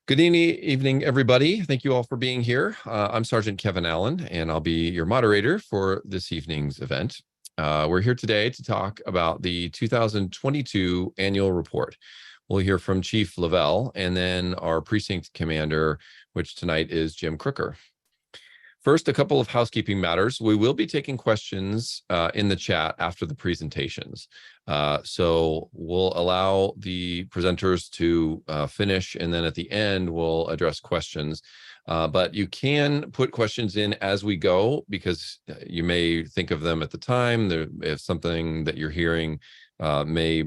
Good evening, everybody. Thank you all for being here. I'm Sergeant Kevin Allen, and I'll be your moderator for this evening's event. We're here today to talk about the 2022 annual report. We'll hear from Chief Lovell and then our precinct commander, which tonight is Jim Crooker. First, a couple of housekeeping matters. We will be taking questions in the chat after the presentations. So we'll allow the presenters to finish, and then at the end, we'll address questions. But you can put questions in as we go, because you may think of them at the time. If something that you're hearing may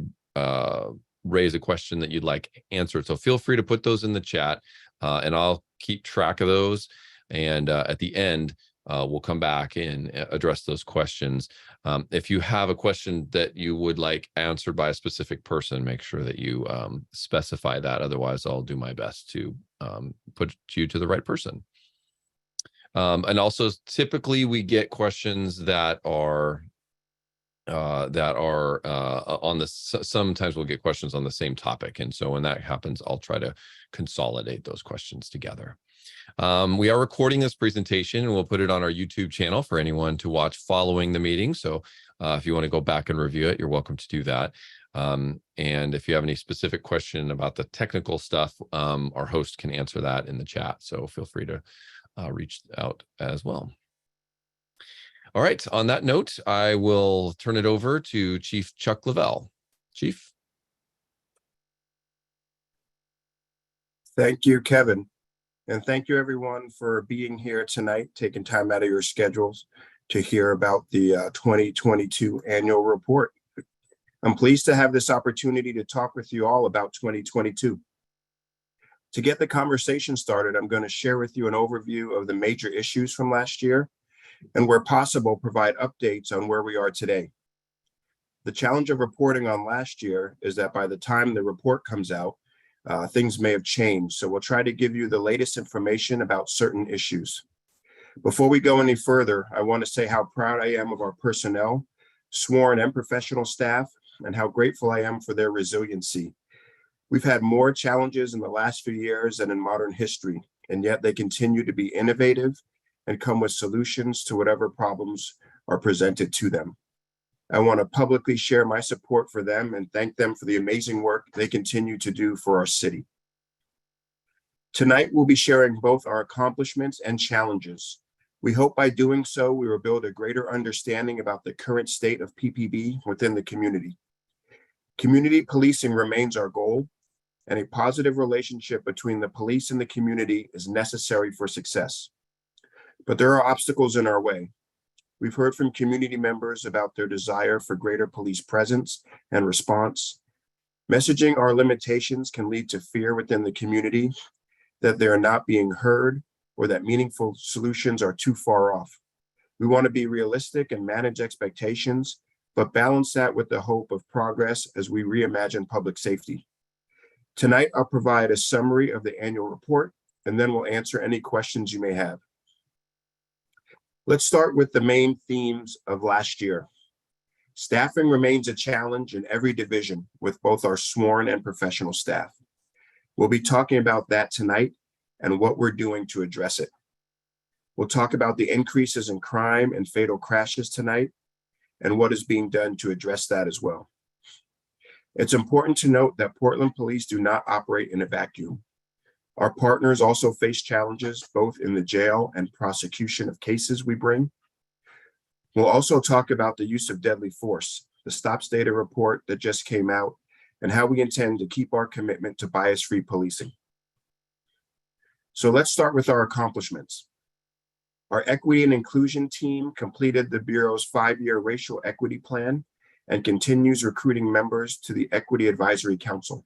raise a question that you'd like answered. So feel free to put those in the chat, and I'll keep track of those. And at the end, we'll come back and address those questions. If you have a question that you would like answered by a specific person, make sure that you specify that. Otherwise, I'll do my best to put you to the right person. And also, typically, we get questions that are on the, sometimes we'll get questions on the same topic. And so when that happens, I'll try to consolidate those questions together. We are recording this presentation, and we'll put it on our YouTube channel for anyone to watch following the meeting. So if you want to go back and review it, you're welcome to do that. And if you have any specific question about the technical stuff, our host can answer that in the chat. So feel free to reach out as well. All right, on that note, I will turn it over to Chief Chuck Lovell. Chief. Thank you, Kevin. And thank you, everyone, for being here tonight, taking time out of your schedules to hear about the 2022 annual report. I'm pleased to have this opportunity to talk with you all about 2022. To get the conversation started, I'm going to share with you an overview of the major issues from last year, and where possible, provide updates on where we are today. The challenge of reporting on last year is that by the time the report comes out, things may have changed. So we'll try to give you the latest information about certain issues. Before we go any further, I want to say how proud I am of our personnel, sworn and professional staff, and how grateful I am for their resiliency. We've had more challenges in the last few years than in modern history, and yet they continue to be innovative and come with solutions to whatever problems are presented to them. I want to publicly share my support for them and thank them for the amazing work they continue to do for our city. Tonight, we'll be sharing both our accomplishments and challenges. We hope by doing so, we will build a greater understanding about the current state of PPB within the community. Community policing remains our goal, and a positive relationship between the police and the community is necessary for success. But there are obstacles in our way. We've heard from community members about their desire for greater police presence and response. Messaging our limitations can lead to fear within the community that they are not being heard or that meaningful solutions are too far off. We want to be realistic and manage expectations, but balance that with the hope of progress as we reimagine public safety. Tonight, I'll provide a summary of the annual report, and then we'll answer any questions you may have. Let's start with the main themes of last year. Staffing remains a challenge in every division with both our sworn and professional staff. We'll be talking about that tonight and what we're doing to address it. We'll talk about the increases in crime and fatal crashes tonight and what is being done to address that as well. It's important to note that Portland Police do not operate in a vacuum. Our partners also face challenges both in the jail and prosecution of cases we bring. We'll also talk about the use of deadly force, the STOPS data report that just came out, and how we intend to keep our commitment to bias-free policing. So let's start with our accomplishments. Our equity and inclusion team completed the Bureau's 5-year racial equity plan and continues recruiting members to the Equity Advisory Council.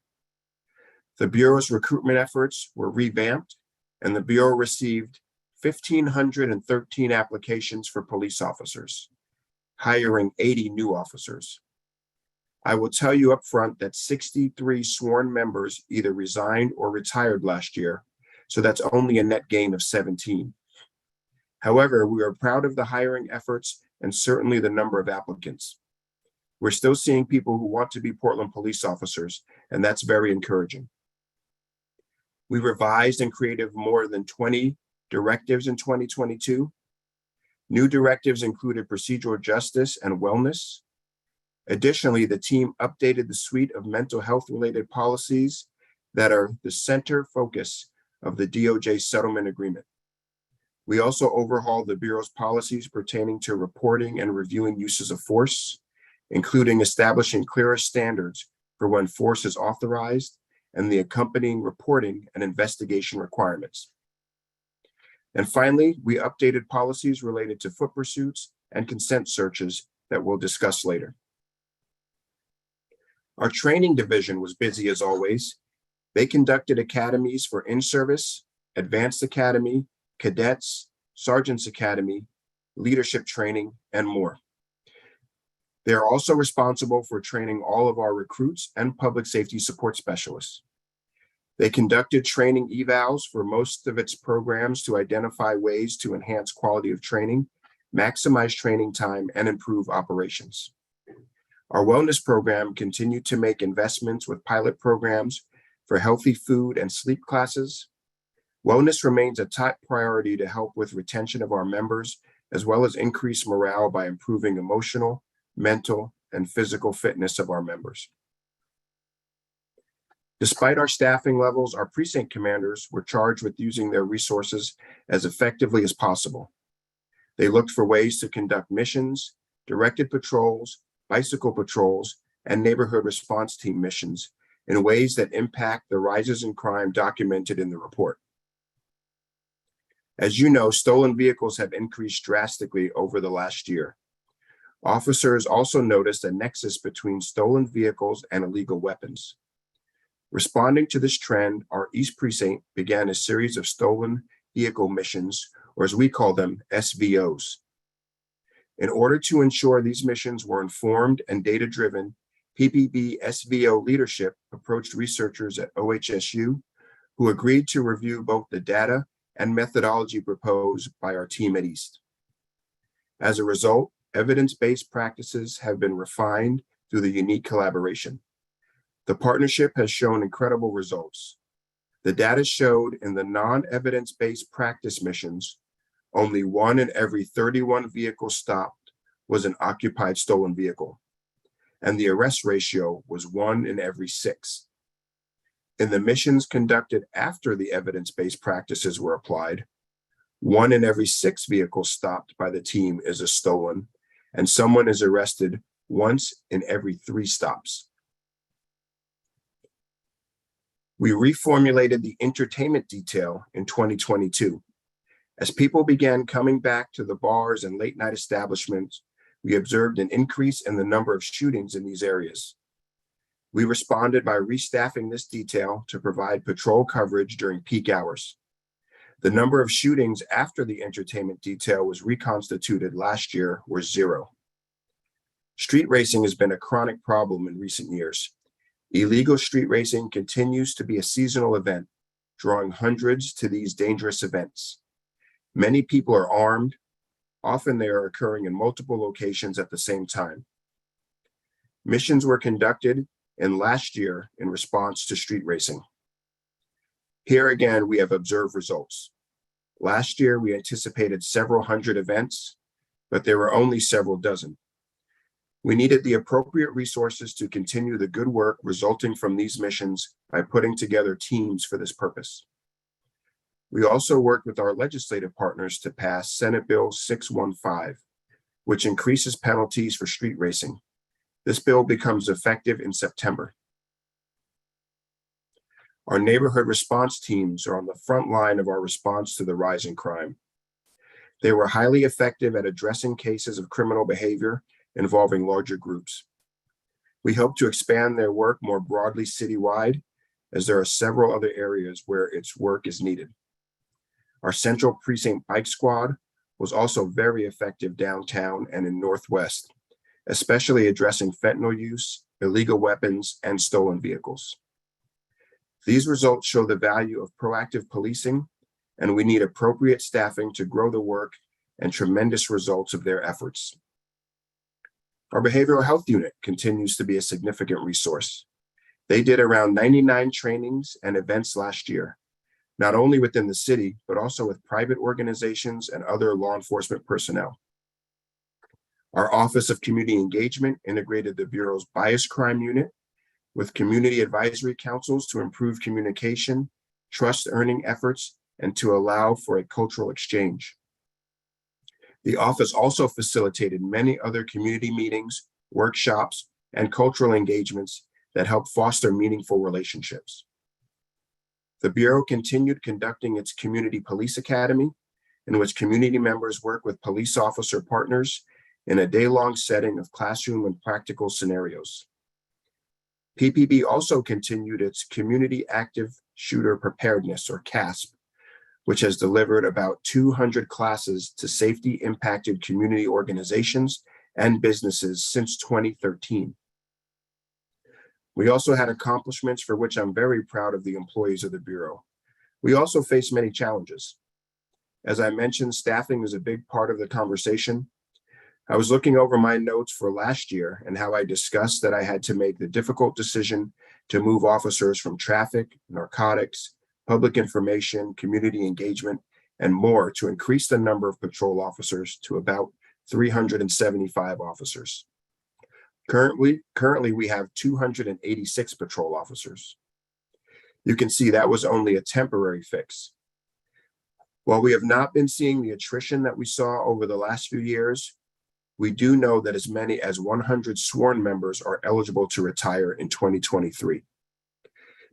The Bureau's recruitment efforts were revamped, and the Bureau received 1,513 applications for police officers, hiring 80 new officers. I will tell you up front that 63 sworn members either resigned or retired last year, so that's only a net gain of 17. However, we are proud of the hiring efforts and certainly the number of applicants. We're still seeing people who want to be Portland police officers, and that's very encouraging. We revised and created more than 20 directives in 2022. New directives included procedural justice and wellness. Additionally, the team updated the suite of mental health-related policies that are the center focus of the DOJ settlement agreement. We also overhauled the Bureau's policies pertaining to reporting and reviewing uses of force, including establishing clearer standards for when force is authorized and the accompanying reporting and investigation requirements. And finally, we updated policies related to foot pursuits and consent searches that we'll discuss later. Our training division was busy as always. They conducted academies for in-service, advanced academy, cadets, sergeant's academy, leadership training, and more. They are also responsible for training all of our recruits and public safety support specialists. They conducted training evals for most of its programs to identify ways to enhance quality of training, maximize training time, and improve operations. Our wellness program continued to make investments with pilot programs for healthy food and sleep classes. Wellness remains a top priority to help with retention of our members, as well as increase morale by improving emotional, mental, and physical fitness of our members. Despite our staffing levels, our precinct commanders were charged with using their resources as effectively as possible. They looked for ways to conduct missions, directed patrols, bicycle patrols, and neighborhood response team missions in ways that impact the rises in crime documented in the report. As you know, stolen vehicles have increased drastically over the last year. Officers also noticed a nexus between stolen vehicles and illegal weapons. Responding to this trend, our East Precinct began a series of stolen vehicle missions, or as we call them, SVOs. In order to ensure these missions were informed and data-driven, PPB SVO leadership approached researchers at OHSU who agreed to review both the data and methodology proposed by our team at East. As a result, evidence-based practices have been refined through the unique collaboration. The partnership has shown incredible results. The data showed in the non-evidence-based practice missions, only 1 in every 31 vehicles stopped was an occupied stolen vehicle, and the arrest ratio was 1 in every 6. In the missions conducted after the evidence-based practices were applied, 1 in every 6 vehicles stopped by the team is a stolen, and someone is arrested once in every 3 stops. We reformulated the entertainment detail in 2022. As people began coming back to the bars and late night establishments, we observed an increase in the number of shootings in these areas. We responded by restaffing this detail to provide patrol coverage during peak hours. The number of shootings after the entertainment detail was reconstituted last year were 0. Street racing has been a chronic problem in recent years. Illegal street racing continues to be a seasonal event, drawing hundreds to these dangerous events. Many people are armed. Often they are occurring in multiple locations at the same time. Missions were conducted in last year in response to street racing. Here again, we have observed results. Last year, we anticipated several hundred events, but there were only several dozen. We needed the appropriate resources to continue the good work resulting from these missions by putting together teams for this purpose. We also worked with our legislative partners to pass Senate Bill 615, which increases penalties for street racing. This bill becomes effective in September. Our neighborhood response teams are on the front line of our response to the rise in crime. They were highly effective at addressing cases of criminal behavior involving larger groups. We hope to expand their work more broadly citywide, as there are several other areas where its work is needed. Our Central Precinct Bike Squad was also very effective downtown and in Northwest, especially addressing fentanyl use, illegal weapons, and stolen vehicles. These results show the value of proactive policing, and we need appropriate staffing to grow the work and tremendous results of their efforts. Our behavioral health unit continues to be a significant resource. They did around 99 trainings and events last year. not only within the city, but also with private organizations and other law enforcement personnel. Our Office of Community Engagement integrated the Bureau's Bias Crime Unit with community advisory councils to improve communication, trust earning efforts, and to allow for a cultural exchange. The office also facilitated many other community meetings, workshops, and cultural engagements that help foster meaningful relationships. The Bureau continued conducting its Community Police Academy, in which community members work with police officer partners in a day-long setting of classroom and practical scenarios. PPB also continued its Community Active Shooter Preparedness, or CASP, which has delivered about 200 classes to safety-impacted community organizations and businesses since 2013. We also had accomplishments for which I'm very proud of the employees of the Bureau. We also face many challenges. As I mentioned, staffing is a big part of the conversation. I was looking over my notes for last year and how I discussed that I had to make the difficult decision to move officers from traffic, narcotics, public information, community engagement, and more to increase the number of patrol officers to about 375 officers. Currently, we have 286 patrol officers. You can see that was only a temporary fix. While we have not been seeing the attrition that we saw over the last few years, we do know that as many as 100 sworn members are eligible to retire in 2023.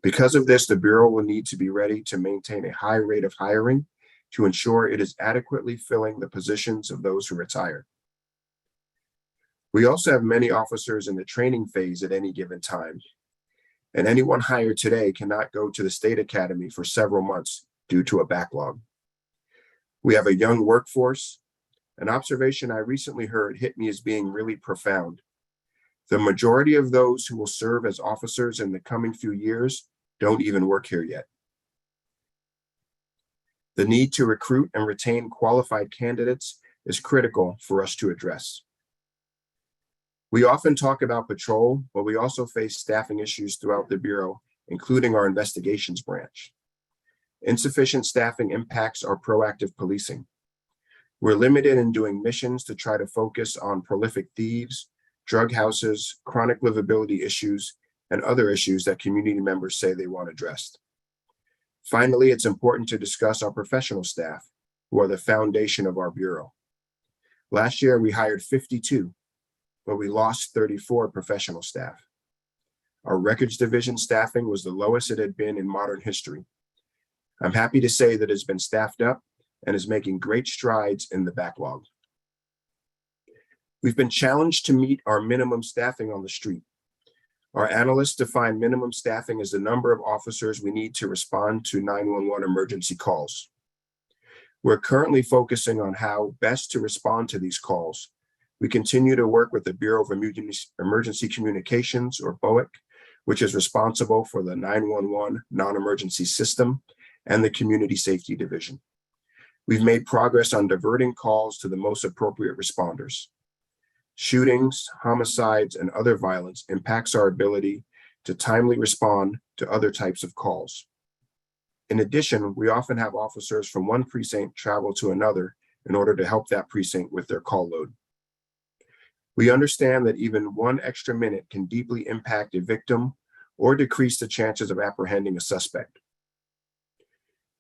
Because of this, the Bureau will need to be ready to maintain a high rate of hiring to ensure it is adequately filling the positions of those who retire. We also have many officers in the training phase at any given time, and anyone hired today cannot go to the state academy for several months due to a backlog. We have a young workforce. An observation I recently heard hit me as being really profound. The majority of those who will serve as officers in the coming few years don't even work here yet. The need to recruit and retain qualified candidates is critical for us to address. We often talk about patrol, but we also face staffing issues throughout the Bureau, including our investigations branch. Insufficient staffing impacts our proactive policing. We're limited in doing missions to try to focus on prolific thieves, drug houses, chronic livability issues, and other issues that community members say they want addressed. Finally, it's important to discuss our professional staff, who are the foundation of our Bureau. Last year, we hired 52, but we lost 34 professional staff. Our records division staffing was the lowest it had been in modern history. I'm happy to say that it's been staffed up and is making great strides in the backlog. We've been challenged to meet our minimum staffing on the street. Our analysts define minimum staffing as the number of officers we need to respond to 911 emergency calls. We're currently focusing on how best to respond to these calls. We continue to work with the Bureau of Emergency Communications, or BOEC, which is responsible for the 911 non-emergency system and the Community Safety Division. We've made progress on diverting calls to the most appropriate responders. Shootings, homicides, and other violence impacts our ability to timely respond to other types of calls. In addition, we often have officers from one precinct travel to another in order to help that precinct with their call load. We understand that even one extra minute can deeply impact a victim or decrease the chances of apprehending a suspect.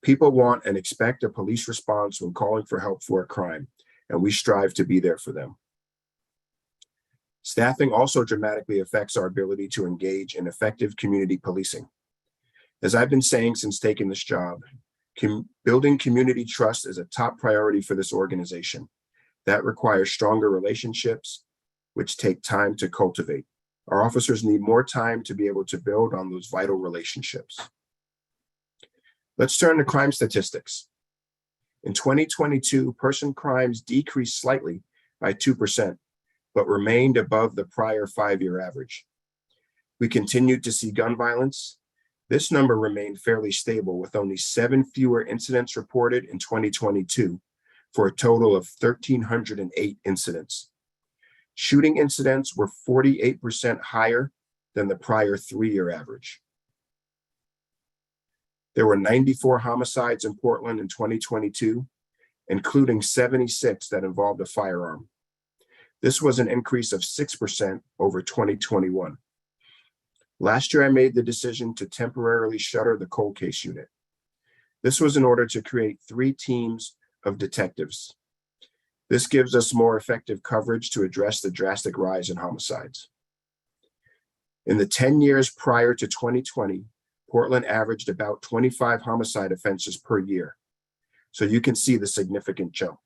People want and expect a police response when calling for help for a crime, and we strive to be there for them. Staffing also dramatically affects our ability to engage in effective community policing. As I've been saying since taking this job, building community trust is a top priority for this organization. That requires stronger relationships, which take time to cultivate. Our officers need more time to be able to build on those vital relationships. Let's turn to crime statistics. In 2022, person crimes decreased slightly by 2%, but remained above the prior 5-year average. We continued to see gun violence. This number remained fairly stable, with only 7 fewer incidents reported in 2022, for a total of 1,308 incidents. Shooting incidents were 48% higher than the prior 3-year average. There were 94 homicides in Portland in 2022, including 76 that involved a firearm. This was an increase of 6% over 2021. Last year, I made the decision to temporarily shutter the cold case unit. This was in order to create 3 teams of detectives. This gives us more effective coverage to address the drastic rise in homicides. In the 10 years prior to 2020, Portland averaged about 25 homicide offenses per year. So you can see the significant jump.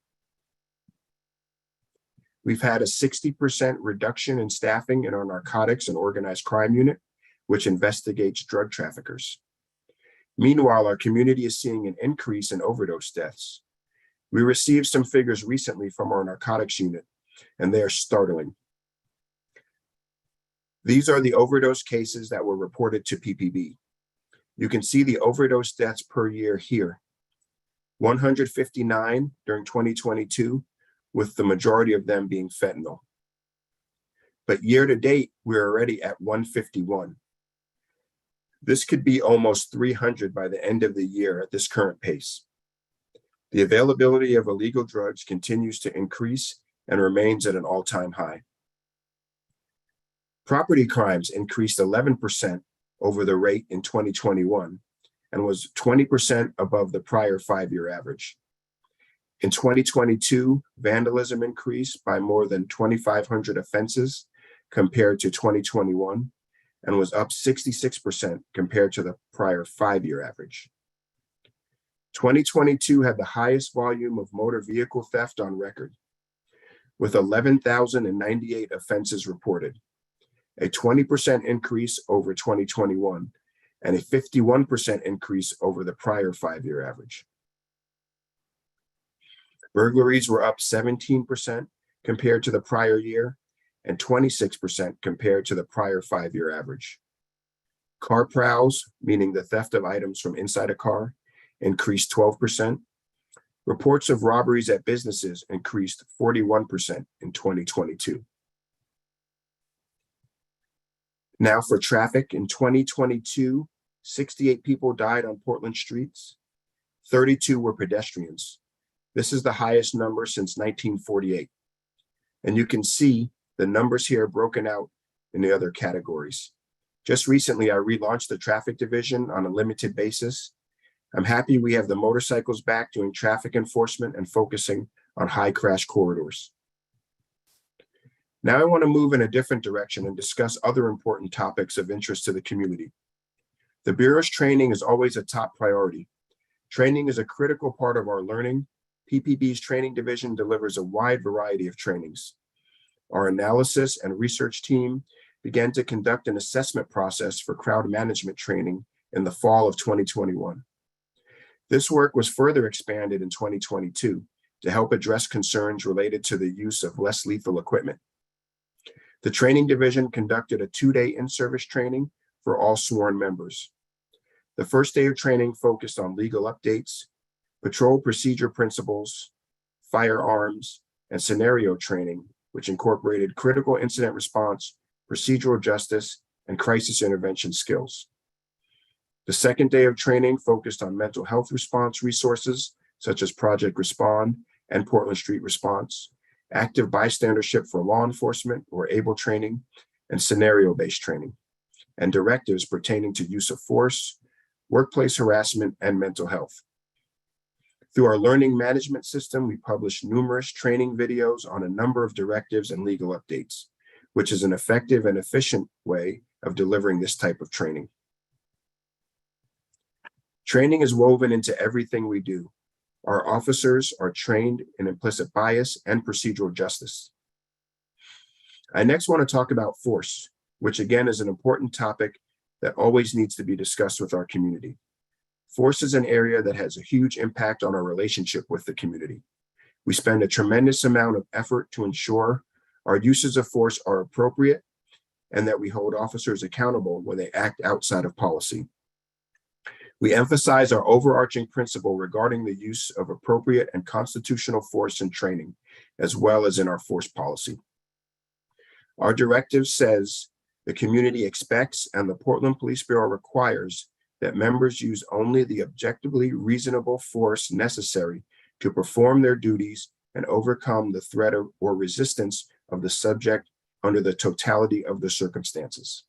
We've had a 60% reduction in staffing in our narcotics and organized crime unit, which investigates drug traffickers. Meanwhile, our community is seeing an increase in overdose deaths. We received some figures recently from our narcotics unit, and they are startling. These are the overdose cases that were reported to PPB. You can see the overdose deaths per year here. 159 during 2022, with the majority of them being fentanyl. But year to date, we're already at 151. This could be almost 300 by the end of the year at this current pace. The availability of illegal drugs continues to increase and remains at an all-time high. Property crimes increased 11% over the rate in 2021 and was 20% above the prior 5-year average. In 2022, vandalism increased by more than 2,500 offenses compared to 2021 and was up 66% compared to the prior 5-year average. 2022 had the highest volume of motor vehicle theft on record, with 11,098 offenses reported, a 20% increase over 2021, and a 51% increase over the prior 5-year average. Burglaries were up 17% compared to the prior year and 26% compared to the prior 5-year average. Car prowls, meaning the theft of items from inside a car, increased 12%. Reports of robberies at businesses increased 41% in 2022. Now for traffic, in 2022, 68 people died on Portland streets. 32 were pedestrians. This is the highest number since 1948. And you can see the numbers here broken out in the other categories. Just recently, I relaunched the traffic division on a limited basis. I'm happy we have the motorcycles back doing traffic enforcement and focusing on high crash corridors. Now I want to move in a different direction and discuss other important topics of interest to the community. The Bureau's training is always a top priority. Training is a critical part of our learning. PPB's training division delivers a wide variety of trainings. Our analysis and research team began to conduct an assessment process for crowd management training in the fall of 2021. This work was further expanded in 2022 to help address concerns related to the use of less lethal equipment. The training division conducted a 2-day in-service training for all sworn members. The first day of training focused on legal updates, patrol procedure principles, firearms, and scenario training, which incorporated critical incident response, procedural justice, and crisis intervention skills. The second day of training focused on mental health response resources, such as Project Respond and Portland Street Response, active bystandership for law enforcement or ABLE training, and scenario-based training, and directives pertaining to use of force, workplace harassment, and mental health. Through our learning management system, we published numerous training videos on a number of directives and legal updates, which is an effective and efficient way of delivering this type of training. Training is woven into everything we do. Our officers are trained in implicit bias and procedural justice. I next want to talk about force, which again is an important topic that always needs to be discussed with our community. Force is an area that has a huge impact on our relationship with the community. We spend a tremendous amount of effort to ensure our uses of force are appropriate and that we hold officers accountable when they act outside of policy. We emphasize our overarching principle regarding the use of appropriate and constitutional force in training, as well as in our force policy. Our directive says the community expects and the Portland Police Bureau requires that members use only the objectively reasonable force necessary to perform their duties and overcome the threat or resistance of the subject under the totality of the circumstances.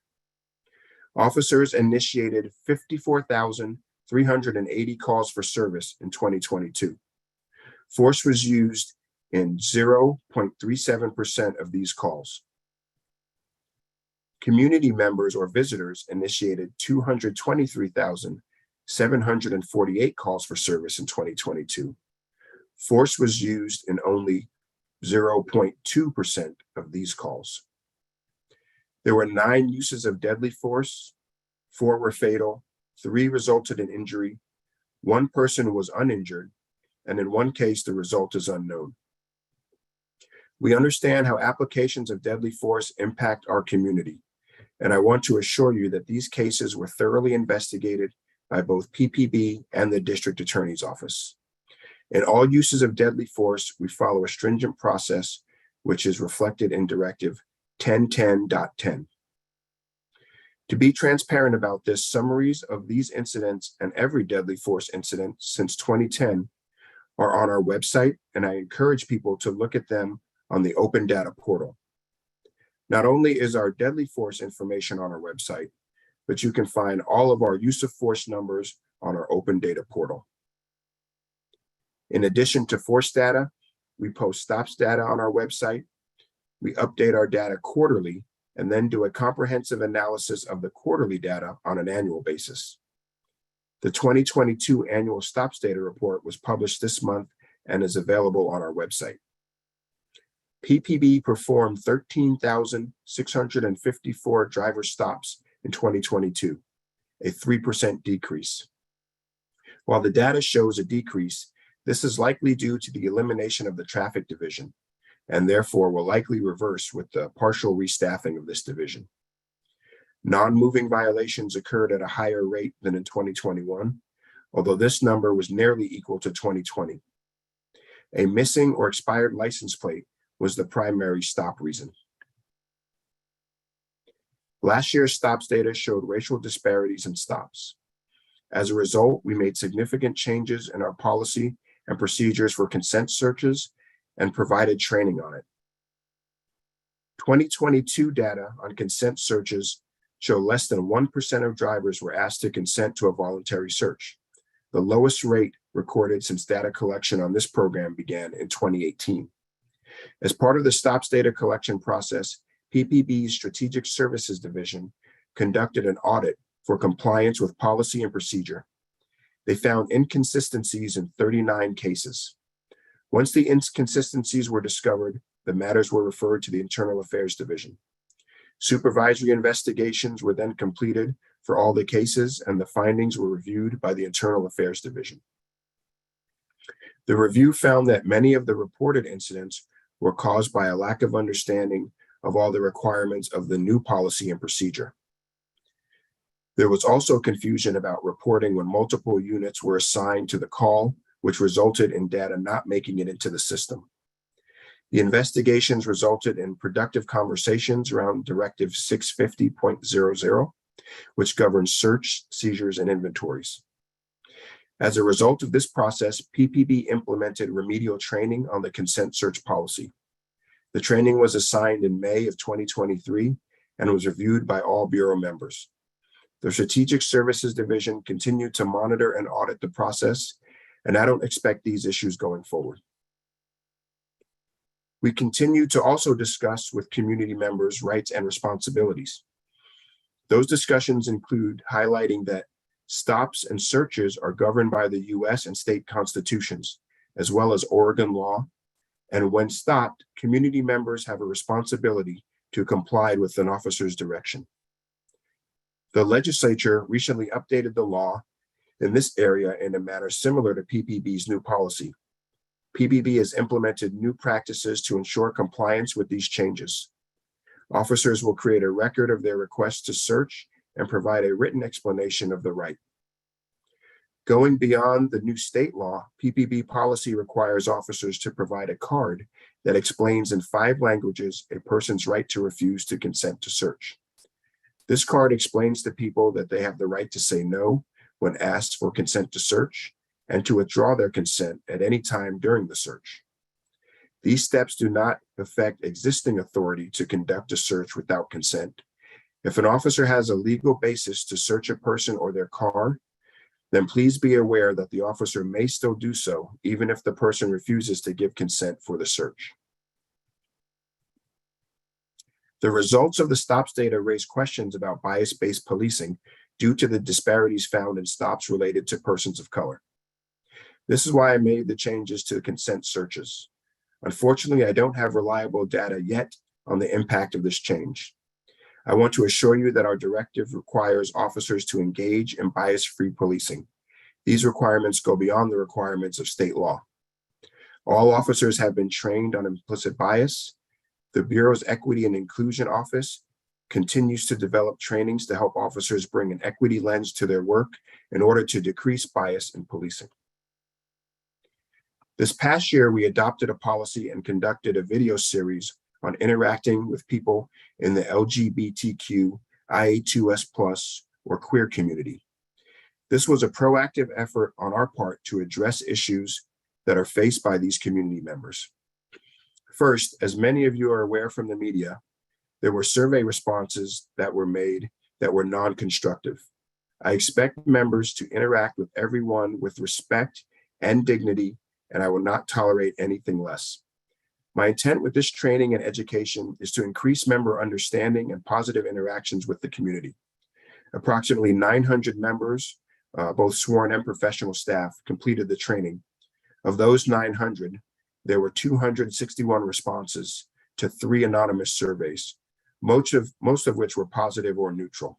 Officers initiated 54,380 calls for service in 2022. Force was used in 0.37% of these calls. Community members or visitors initiated 223,748 calls for service in 2022. Force was used in only 0.2% of these calls. There were 9 uses of deadly force, 4 were fatal, 3 resulted in injury, 1 person was uninjured, and in 1 case, the result is unknown. We understand how applications of deadly force impact our community, and I want to assure you that these cases were thoroughly investigated by both PPB and the District Attorney's Office. In all uses of deadly force, we follow a stringent process, which is reflected in Directive 1010.10. To be transparent about this, summaries of these incidents and every deadly force incident since 2010 are on our website, and I encourage people to look at them on the Open Data portal. Not only is our deadly force information on our website, but you can find all of our use of force numbers on our Open Data portal. In addition to force data, we post stops data on our website. We update our data quarterly and then do a comprehensive analysis of the quarterly data on an annual basis. The 2022 annual stops data report was published this month and is available on our website. PPB performed 13,654 driver stops in 2022, a 3% decrease. While the data shows a decrease, this is likely due to the elimination of the traffic division, and therefore will likely reverse with the partial restaffing of this division. Non-moving violations occurred at a higher rate than in 2021, although this number was nearly equal to 2020. A missing or expired license plate was the primary stop reason. Last year's stops data showed racial disparities in stops. As a result, we made significant changes in our policy and procedures for consent searches and provided training on it. 2022 data on consent searches show less than 1% of drivers were asked to consent to a voluntary search, the lowest rate recorded since data collection on this program began in 2018. As part of the stops data collection process, PPB's Strategic Services Division conducted an audit for compliance with policy and procedure. They found inconsistencies in 39 cases. Once the inconsistencies were discovered, the matters were referred to the Internal Affairs Division. Supervisory investigations were then completed for all the cases, and the findings were reviewed by the Internal Affairs Division. The review found that many of the reported incidents were caused by a lack of understanding of all the requirements of the new policy and procedure. There was also confusion about reporting when multiple units were assigned to the call, which resulted in data not making it into the system. The investigations resulted in productive conversations around Directive 650.00, which governs search, seizures, and inventories. As a result of this process, PPB implemented remedial training on the consent search policy. The training was assigned in May of 2023 and was reviewed by all Bureau members. The Strategic Services Division continued to monitor and audit the process, and I don't expect these issues going forward. We continue to also discuss with community members' rights and responsibilities. Those discussions include highlighting that stops and searches are governed by the US and state constitutions, as well as Oregon law, and when stopped, community members have a responsibility to comply with an officer's direction. The legislature recently updated the law in this area in a manner similar to PPB's new policy. PPB has implemented new practices to ensure compliance with these changes. Officers will create a record of their requests to search and provide a written explanation of the right. Going beyond the new state law, PPB policy requires officers to provide a card that explains in 5 languages a person's right to refuse to consent to search. This card explains to people that they have the right to say no, when asked for consent to search and to withdraw their consent at any time during the search. These steps do not affect existing authority to conduct a search without consent. If an officer has a legal basis to search a person or their car, then please be aware that the officer may still do so, even if the person refuses to give consent for the search. The results of the stops data raise questions about bias-based policing due to the disparities found in stops related to persons of color. This is why I made the changes to consent searches. Unfortunately, I don't have reliable data yet on the impact of this change. I want to assure you that our directive requires officers to engage in bias-free policing. These requirements go beyond the requirements of state law. All officers have been trained on implicit bias. The Bureau's Equity and Inclusion Office continues to develop trainings to help officers bring an equity lens to their work in order to decrease bias in policing. This past year, we adopted a policy and conducted a video series on interacting with people in the LGBTQ, IA2S+, or queer community. This was a proactive effort on our part to address issues that are faced by these community members. First, as many of you are aware from the media, there were survey responses that were made that were non-constructive. I expect members to interact with everyone with respect and dignity, and I will not tolerate anything less. My intent with this training and education is to increase member understanding and positive interactions with the community. Approximately 900 members, both sworn and professional staff, completed the training. Of those 900, there were 261 responses to 3 anonymous surveys, most of which were positive or neutral.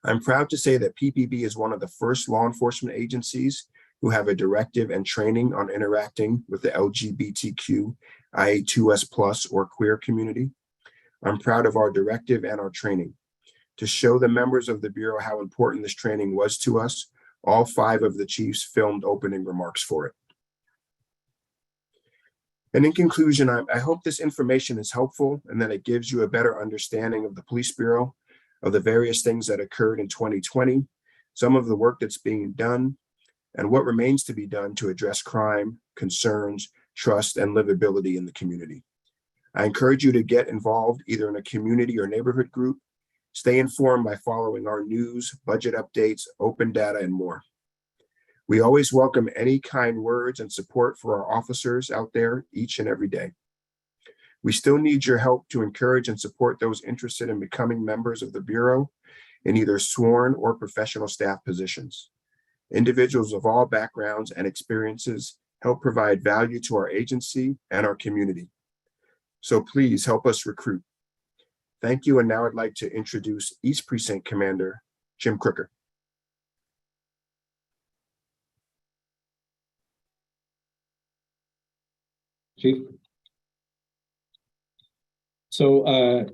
I'm proud to say that PPB is one of the first law enforcement agencies who have a directive and training on interacting with the LGBTQ, IA2S+, or queer community. I'm proud of our directive and our training. To show the members of the Bureau how important this training was to us, all 5 of the chiefs filmed opening remarks for it. And in conclusion, I hope this information is helpful and that it gives you a better understanding of the Police Bureau, of the various things that occurred in 2020, some of the work that's being done, and what remains to be done to address crime, concerns, trust, and livability in the community. I encourage you to get involved either in a community or neighborhood group. Stay informed by following our news, budget updates, open data, and more. We always welcome any kind words and support for our officers out there each and every day. We still need your help to encourage and support those interested in becoming members of the Bureau in either sworn or professional staff positions. Individuals of all backgrounds and experiences help provide value to our agency and our community. So please help us recruit. Thank you, and now I'd like to introduce East Precinct Commander Jim Crooker. Chief. So I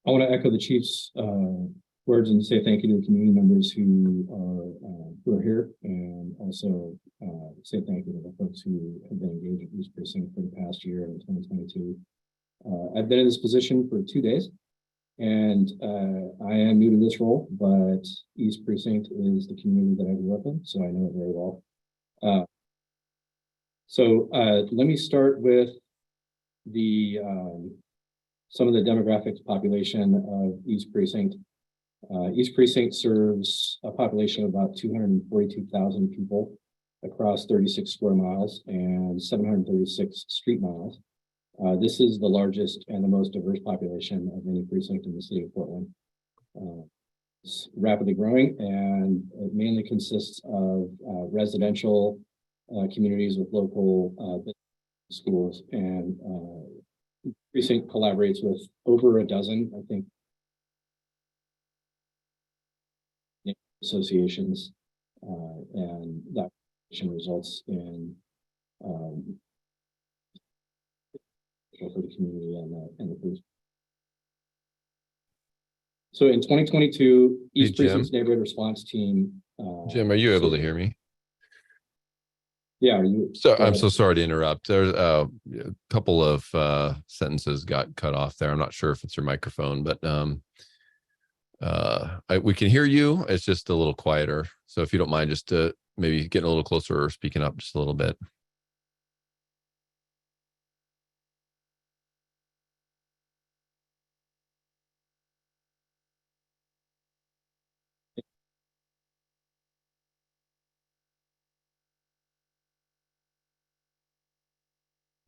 want to echo the Chief's words and say thank you to the community members who are here, and also say thank you to the folks who have been engaged with East Precinct for the past year in 2022. I've been in this position for 2 days, and I am new to this role, but East Precinct is the community that I grew up in, so I know it very well. So let me start with the some of the demographics population of East Precinct. East Precinct serves a population of about 242,000 people across 36 square miles and 736 street miles. This is the largest and the most diverse population of any precinct in the city of Portland. It's rapidly growing, and it mainly consists of residential communities with local schools, and Precinct collaborates with over a dozen, I think, associations, and that results in for the community and the police. So in 2022, East Precinct's neighborhood response team. Jim, are you able to hear me? Yeah, are you? So I'm so sorry to interrupt. There's a couple of sentences got cut off there. I'm not sure if it's your microphone, but We can hear you. It's just a little quieter. So if you don't mind, just maybe getting a little closer or speaking up just a little bit.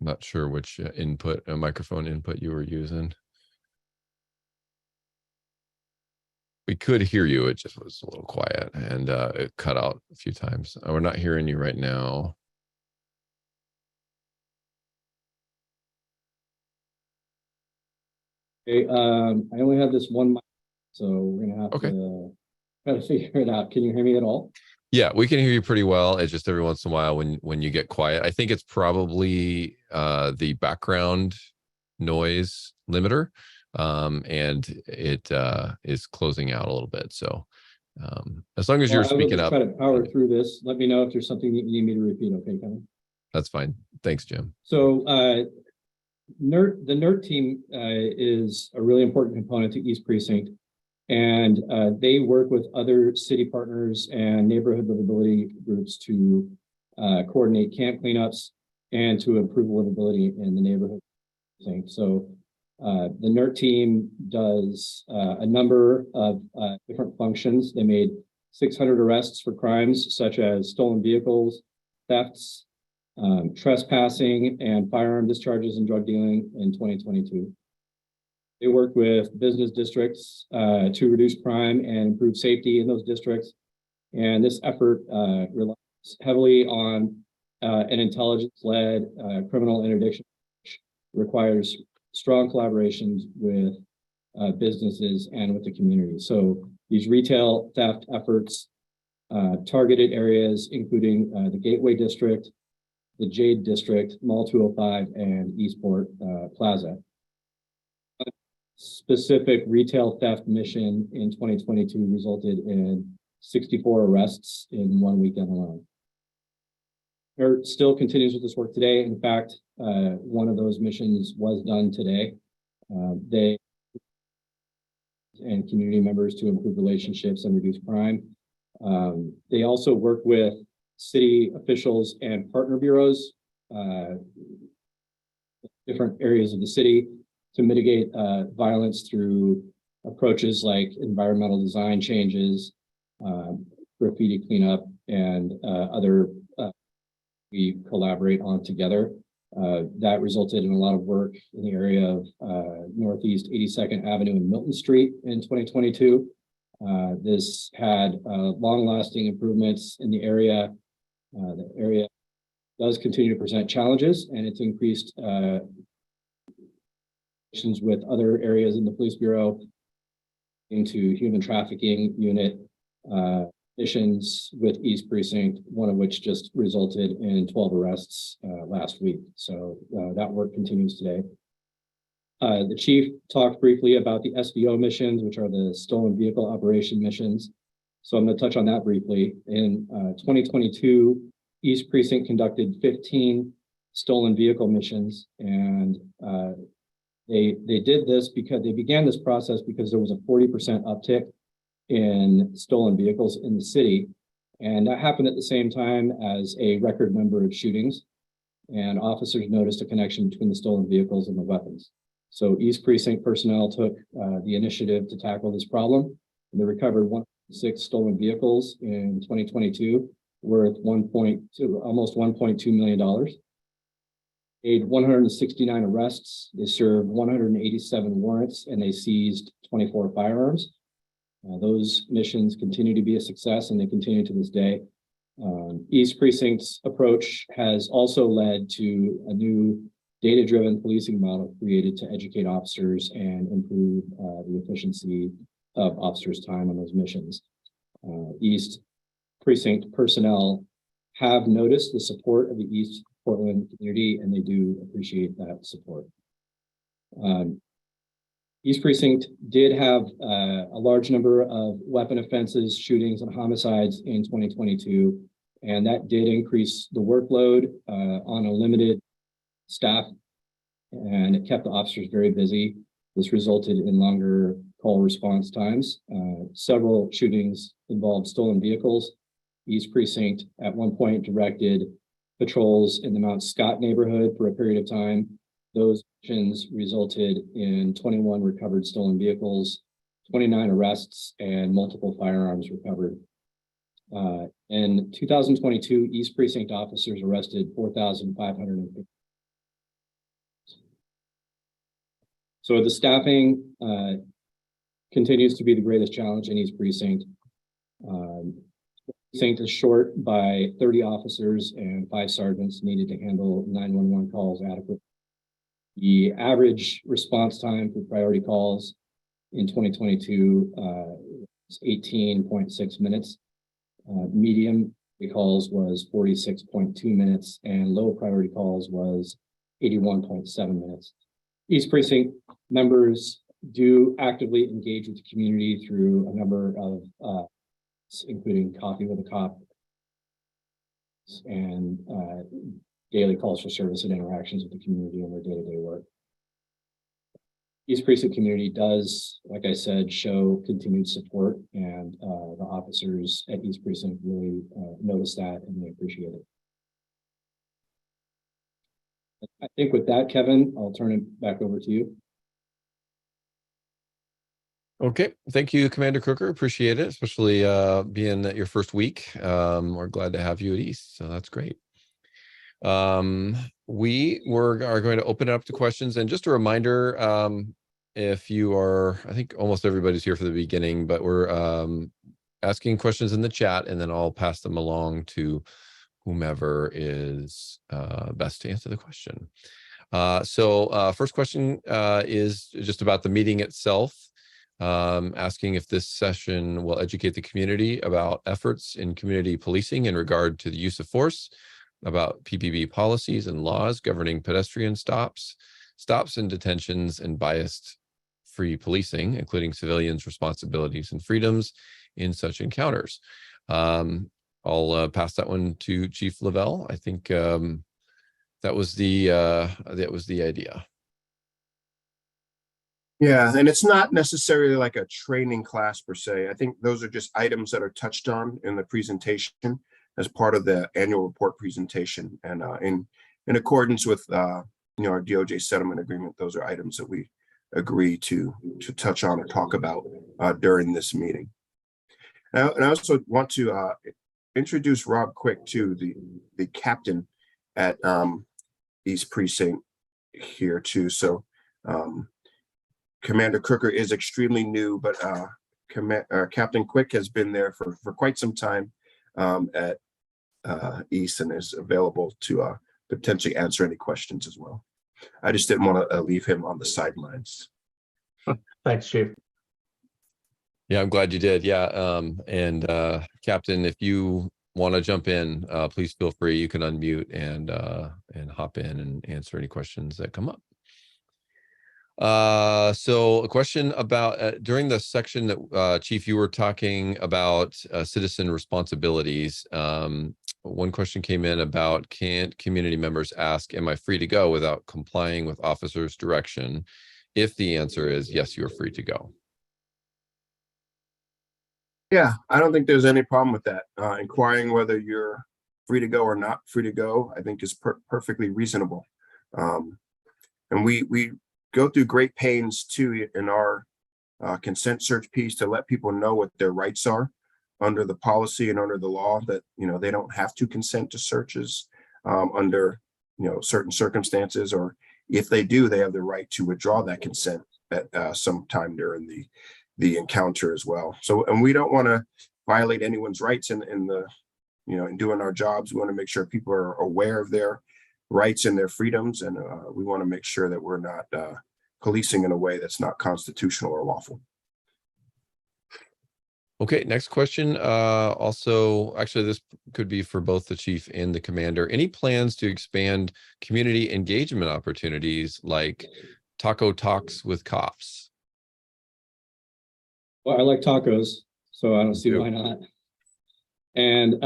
Not sure which microphone input you were using. We could hear you. It just was a little quiet and it cut out a few times. We're not hearing you right now. Okay, I only have this one mic, so we're gonna have to try to figure it out. Can you hear me at all? Yeah, we can hear you pretty well. It's just every once in a while when you get quiet. I think it's probably the background noise limiter, and it is closing out a little bit. So as long as you're speaking up, try to power through this. Let me know if there's something that you need me to repeat. Okay, Kevin. That's fine. Thanks, Jim. So the NERT team is a really important component to East Precinct, and they work with other city partners and neighborhood livability groups to coordinate camp cleanups and to improve livability in the neighborhood. So the NERT team does a number of different functions. They made 600 arrests for crimes such as stolen vehicles, thefts, trespassing, and firearm discharges and drug dealing in 2022. They work with business districts to reduce crime and improve safety in those districts. And this effort relies heavily on an intelligence-led criminal interdiction, which requires strong collaborations with businesses and with the community. So these retail theft efforts targeted areas, including the Gateway District, the Jade District, Mall 205, and Eastport Plaza. A specific retail theft mission in 2022 resulted in 64 arrests in one weekend alone. NERT still continues with this work today. In fact, one of those missions was done today. They and community members to improve relationships and reduce crime. They also work with city officials and partner bureaus, different areas of the city, to mitigate violence through approaches like environmental design changes, graffiti cleanup, and other we collaborate on together. That resulted in a lot of work in the area of Northeast 82nd Avenue and Milton Street in 2022. This had long-lasting improvements in the area. The area does continue to present challenges, and it's increased with other areas in the police bureau into human trafficking unit missions with East Precinct, one of which just resulted in 12 arrests last week. So that work continues today. The chief talked briefly about the SVO missions, which are the stolen vehicle operation missions. So I'm going to touch on that briefly. In 2022, East Precinct conducted 15 stolen vehicle missions, and they did this because they began this process because there was a 40% uptick in stolen vehicles in the city. And that happened at the same time as a record number of shootings. And officers noticed a connection between the stolen vehicles and the weapons. So East Precinct personnel took the initiative to tackle this problem. And they recovered 106 stolen vehicles in 2022, worth almost $1.2 million. Made 169 arrests. They served 187 warrants, and they seized 24 firearms. Those missions continue to be a success, and they continue to this day. East Precinct's approach has also led to a new data-driven policing model created to educate officers and improve the efficiency of officers' time on those missions. East Precinct personnel have noticed the support of the East Portland community, and they do appreciate that support. East Precinct did have a large number of weapon offenses, shootings, and homicides in 2022, and that did increase the workload on a limited staff, and it kept the officers very busy. This resulted in longer call response times. Several shootings involved stolen vehicles. East Precinct at one point directed patrols in the Mount Scott neighborhood for a period of time. Those actions resulted in 21 recovered stolen vehicles, 29 arrests, and multiple firearms recovered. In 2022, East Precinct officers arrested 4,550. So the staffing continues to be the greatest challenge in East Precinct. Precinct is short by 30 officers and 5 sergeants needed to handle 911 calls adequately. The average response time for priority calls in 2022 was 18.6 minutes. Medium calls was 46.2 minutes, and low priority calls was 81.7 minutes. East Precinct members do actively engage with the community through a number of including Coffee with a Cop and daily calls for service and interactions with the community in their day-to-day work. East Precinct community does, like I said, show continued support, and the officers at East Precinct really notice that and they appreciate it. I think with that, Kevin, I'll turn it back over to you. Okay, thank you, Commander Crooker. Appreciate it, especially being your first week. We're glad to have you at East, so that's great. We are going to open it up to questions, and just a reminder, if you are, I think almost everybody's here for the beginning, but we're asking questions in the chat, and then I'll pass them along to whomever is best to answer the question. First question is just about the meeting itself. Asking if this session will educate the community about efforts in community policing in regard to the use of force, about PPB policies and laws governing pedestrian stops and detentions, and bias-free policing, including civilians' responsibilities and freedoms in such encounters. I'll pass that one to Chief Lovell. I think that was the idea. Yeah, and it's not necessarily like a training class per se. I think those are just items that are touched on in the presentation as part of the annual report presentation. And in accordance with our DOJ settlement agreement, those are items that we agree to touch on or talk about during this meeting. And I also want to introduce Rob Quick, too, the captain at East Precinct here too. So Commander Crooker is extremely new, but Captain Quick has been there for quite some time at East and is available to potentially answer any questions as well. I just didn't want to leave him on the sidelines. Thanks, Chief. Yeah, I'm glad you did. Yeah, and Captain, if you want to jump in, please feel free. You can unmute and hop in and answer any questions that come up. So a question about during the section that Chief, you were talking about citizen responsibilities. One question came in about, can't community members ask, am I free to go without complying with officers' direction? If the answer is yes, you're free to go. Yeah, I don't think there's any problem with that. Inquiring whether you're free to go or not free to go, I think is perfectly reasonable. And we go through great pains too in our consent search piece to let people know what their rights are under the policy and under the law, that they don't have to consent to searches under certain circumstances, or if they do, they have the right to withdraw that consent at some time during the encounter as well. So, and we don't want to violate anyone's rights in the in doing our jobs. We want to make sure people are aware of their rights and their freedoms, and we want to make sure that we're not policing in a way that's not constitutional or lawful. Okay, next question. Also, actually, this could be for both the chief and the commander. Any plans to expand community engagement opportunities like taco talks with cops? Well, I like tacos, so I don't see why not. And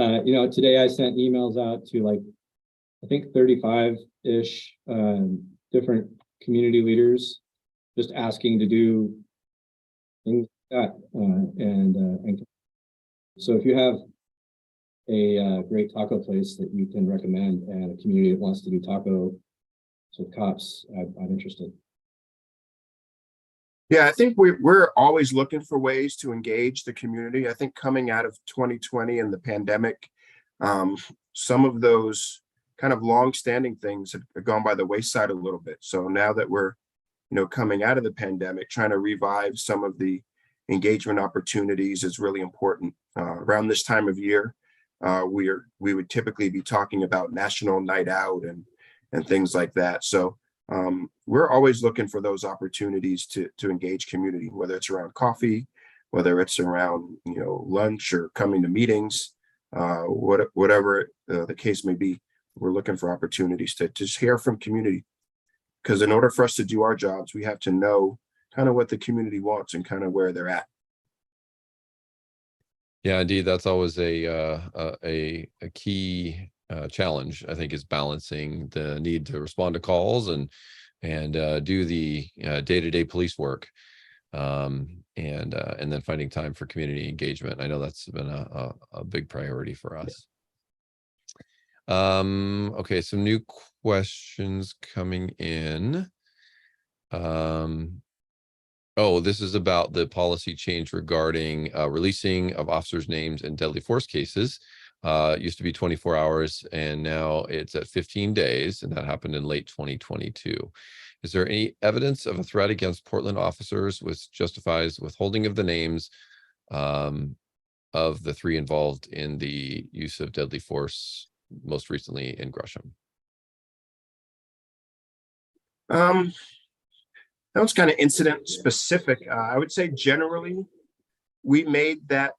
today I sent emails out to I think 35-ish different community leaders, just asking to do things like that. And so if you have a great taco place that you can recommend and a community that wants to do tacos with cops, I'm interested. Yeah, I think we're always looking for ways to engage the community. I think coming out of 2020 and the pandemic, um, some of those kind of long-standing things have gone by the wayside a little bit. So now that we're, coming out of the pandemic, trying to revive some of the engagement opportunities is really important. Around this time of year, we would typically be talking about National Night Out and things like that. So we're always looking for those opportunities to engage community, whether it's around coffee, whether it's around lunch or coming to meetings, whatever the case may be. We're looking for opportunities to just hear from community, because in order for us to do our jobs, we have to know kind of what the community wants and kind of where they're at. Yeah, indeed, that's always a key challenge, I think, is balancing the need to respond to calls and do the day-to-day police work, and then finding time for community engagement. I know that's been a big priority for us. Okay, some new questions coming in. Oh, this is about the policy change regarding releasing of officers' names in deadly force cases. It used to be 24 hours and now it's at 15 days, and that happened in late 2022. Is there any evidence of a threat against Portland officers which justifies withholding of the names of the 3 involved in the use of deadly force, most recently in Gresham? That was kind of incident specific. I would say generally, we made that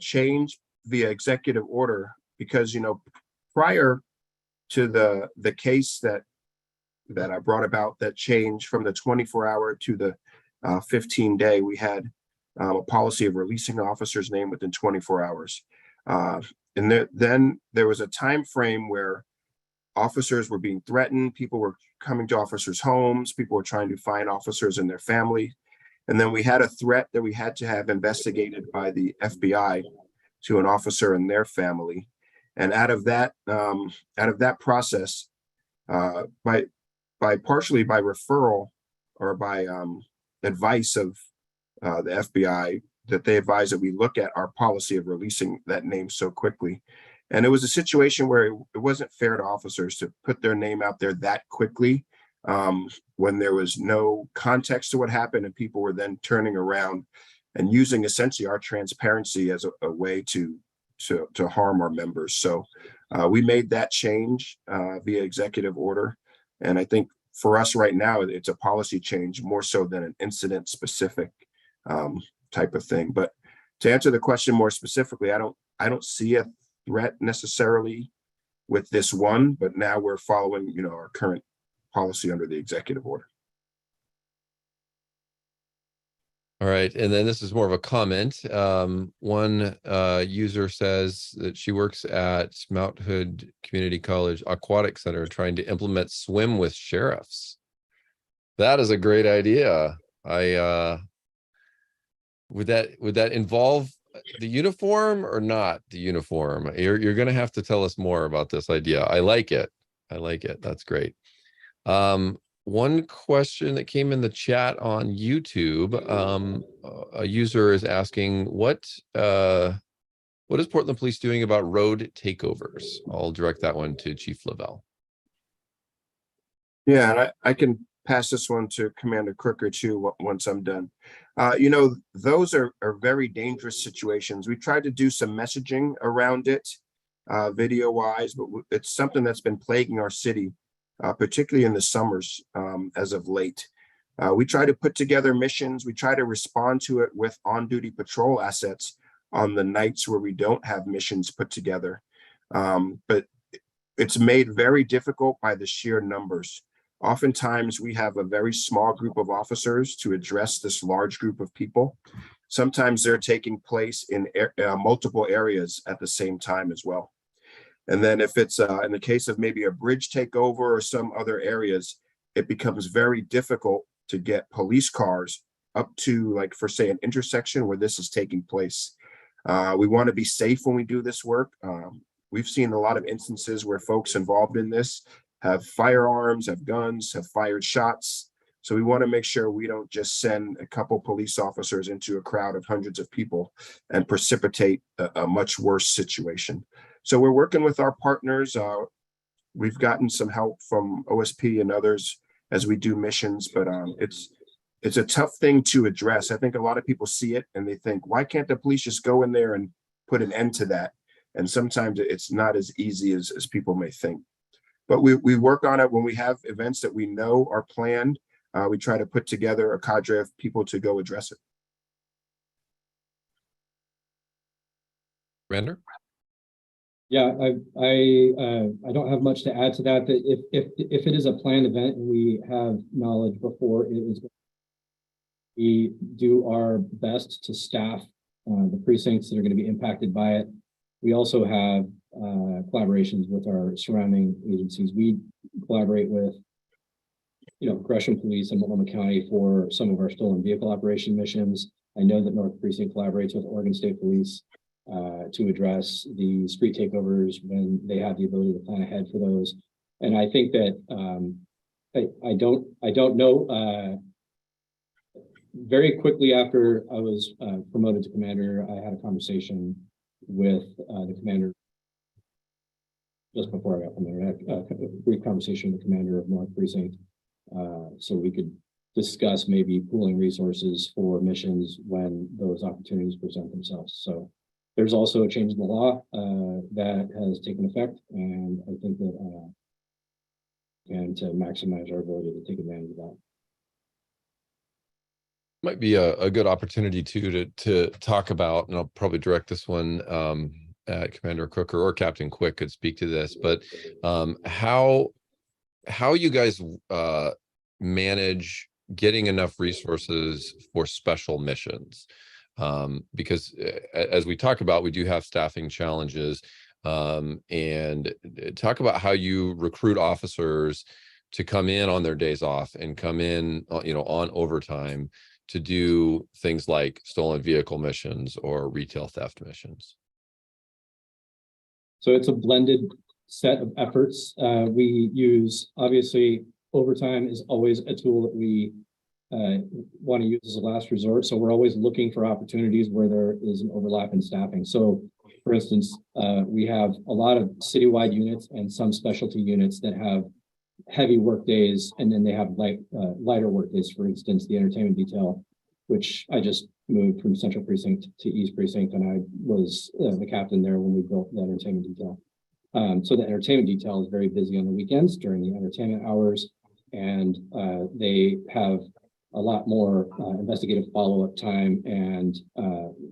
change via executive order because prior to the case that I brought about, that change from the 24-hour to the 15-day, we had a policy of releasing the officer's name within 24 hours. And then there was a time frame where officers were being threatened, people were coming to officers' homes, people were trying to find officers and their family. And then we had a threat that we had to have investigated by the FBI to an officer and their family. And out of that process, partially by referral or by advice of the FBI, that they advised that we look at our policy of releasing that name so quickly. And it was a situation where it wasn't fair to officers to put their name out there that quickly, when there was no context to what happened, and people were then turning around and using essentially our transparency as a way to harm our members. So we made that change via executive order. And I think for us right now, it's a policy change more so than an incident specific type of thing. But to answer the question more specifically, I don't see a threat necessarily with this one, but now we're following our current policy under the executive order. All right, and then this is more of a comment. One user says that she works at Mount Hood Community College Aquatic Center trying to implement swim with sheriffs. That is a great idea. Would that involve the uniform or not the uniform? You're going to have to tell us more about this idea. I like it. That's great. One question that came in the chat on YouTube, a user is asking, what is Portland Police doing about road takeovers? I'll direct that one to Chief Lovell. Yeah, and I can pass this one to Commander Crooker too once I'm done. Those are very dangerous situations. We tried to do some messaging around it, video wise, but it's something that's been plaguing our city, particularly in the summers, as of late. We try to put together missions. We try to respond to it with on-duty patrol assets on the nights where we don't have missions put together. But it's made very difficult by the sheer numbers. Oftentimes, we have a very small group of officers to address this large group of people. Sometimes they're taking place in multiple areas at the same time as well. And then if it's in the case of maybe a bridge takeover or some other areas, it becomes very difficult to get police cars up to, like, for say, an intersection where this is taking place. We want to be safe when we do this work. We've seen a lot of instances where folks involved in this have firearms, have guns, have fired shots. So we want to make sure we don't just send a couple police officers into a crowd of hundreds of people and precipitate a much worse situation. So we're working with our partners. We've gotten some help from OSP and others as we do missions, but it's a tough thing to address. I think a lot of people see it and they think, why can't the police just go in there and put an end to that? And sometimes it's not as easy as people may think. But we work on it when we have events that we know are planned. We try to put together a cadre of people to go address it. Commander? Yeah, I don't have much to add to that. That if it is a planned event and we have knowledge before it is, we do our best to staff the precincts that are going to be impacted by it. We also have collaborations with our surrounding agencies. We collaborate with, Gresham Police and Multnomah County for some of our stolen vehicle operation missions. I know that North Precinct collaborates with Oregon State Police to address the street takeovers when they have the ability to plan ahead for those. And I think that I don't know. Very quickly after I was promoted to commander, I had a conversation with the commander. Just before I got commander, I had a brief conversation with the commander of North Precinct, so we could discuss maybe pooling resources for missions when those opportunities present themselves. So there's also a change in the law that has taken effect, and I think that and to maximize our ability to take advantage of that. Might be a good opportunity to talk about, and I'll probably direct this one at Commander Crooker or Captain Quick could speak to this, but how you guys manage getting enough resources for special missions, because as we talk about, we do have staffing challenges, and talk about how you recruit officers to come in on their days off and come in, on overtime to do things like stolen vehicle missions or retail theft missions. So it's a blended set of efforts. We use, obviously, overtime is always a tool that we want to use as a last resort. So we're always looking for opportunities where there is an overlap in staffing. So for instance, we have a lot of citywide units and some specialty units that have heavy work days, and then they have lighter work days. For instance, the entertainment detail, which I just moved from Central Precinct to East Precinct, and I was the captain there when we built the entertainment detail. So the entertainment detail is very busy on the weekends during the entertainment hours, and they have a lot more investigative follow-up time and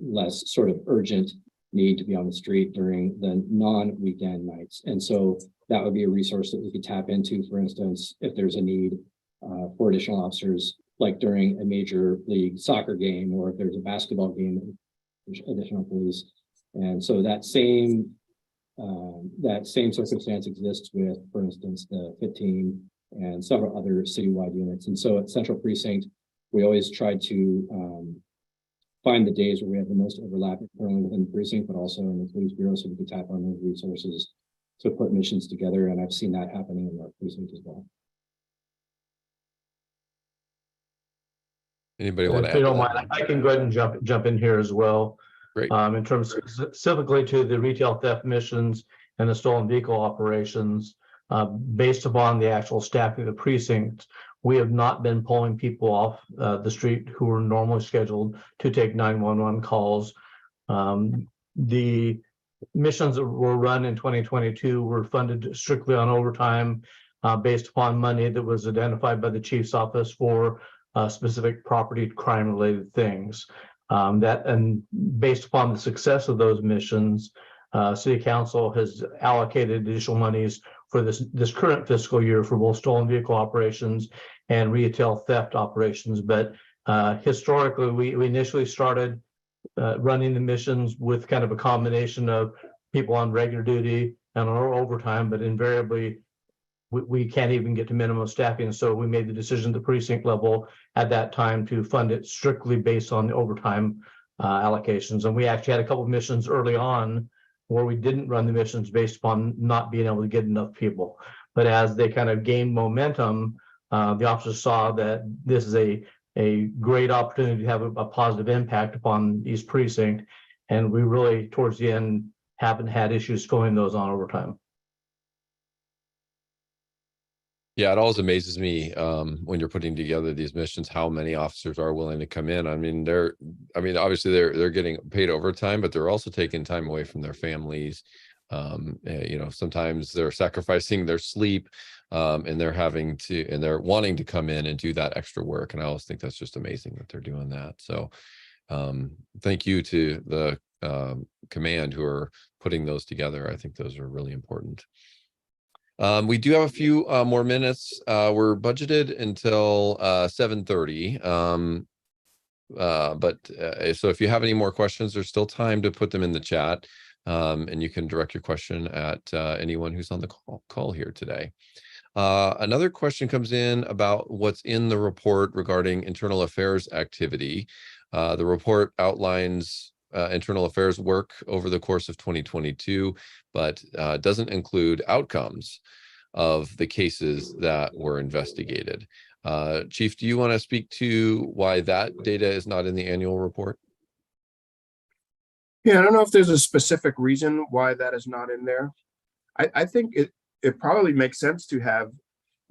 less sort of urgent need to be on the street during the non-weekend nights. And so that would be a resource that we could tap into, for instance, if there's a need for additional officers, like during a major league soccer game, or if there's a basketball game, there's additional police. And so that same circumstance exists with, for instance, the 15 and several other citywide units. And so at Central Precinct, we always try to find the days where we have the most overlap internally within the precinct, but also in the police bureau, so we can tap on those resources to put missions together. And I've seen that happening in our precinct as well. Anybody want to If add? you don't mind, I can go ahead and jump in here as well. Great. In terms specifically to the retail theft missions and the stolen vehicle operations, based upon the actual staffing of the precinct, we have not been pulling people off the street who are normally scheduled to take 911 calls. The missions that were run in 2022 were funded strictly on overtime based upon money that was identified by the chief's office for specific property crime related things. And based upon the success of those missions, City Council has allocated additional monies for this current fiscal year for both stolen vehicle operations and retail theft operations. But historically, we initially started running the missions with kind of a combination of people on regular duty and on overtime, but invariably we can't even get to minimum staffing. So we made the decision at the precinct level at that time to fund it strictly based on the overtime allocations. And we actually had a couple of missions early on where we didn't run the missions based upon not being able to get enough people. But as they kind of gained momentum, the officers saw that this is a great opportunity to have a positive impact upon East Precinct. And we really, towards the end, haven't had issues filling those on overtime. Yeah, it always amazes me when you're putting together these missions, how many officers are willing to come in. I mean, obviously they're getting paid overtime, but they're also taking time away from their families. Sometimes they're sacrificing their sleep, and they're wanting to come in and do that extra work. And I always think that's just amazing that they're doing that. So thank you to the command who are putting those together. I think those are really important. We do have a few more minutes. We're budgeted until 7:30. So if you have any more questions, there's still time to put them in the chat, and you can direct your question at anyone who's on the call here today. Another question comes in about what's in the report regarding internal affairs activity. The report outlines internal affairs work over the course of 2022, but doesn't include outcomes of the cases that were investigated. Chief, do you want to speak to why that data is not in the annual report? Yeah, I don't know if there's a specific reason why that is not in there. I think it probably makes sense to have,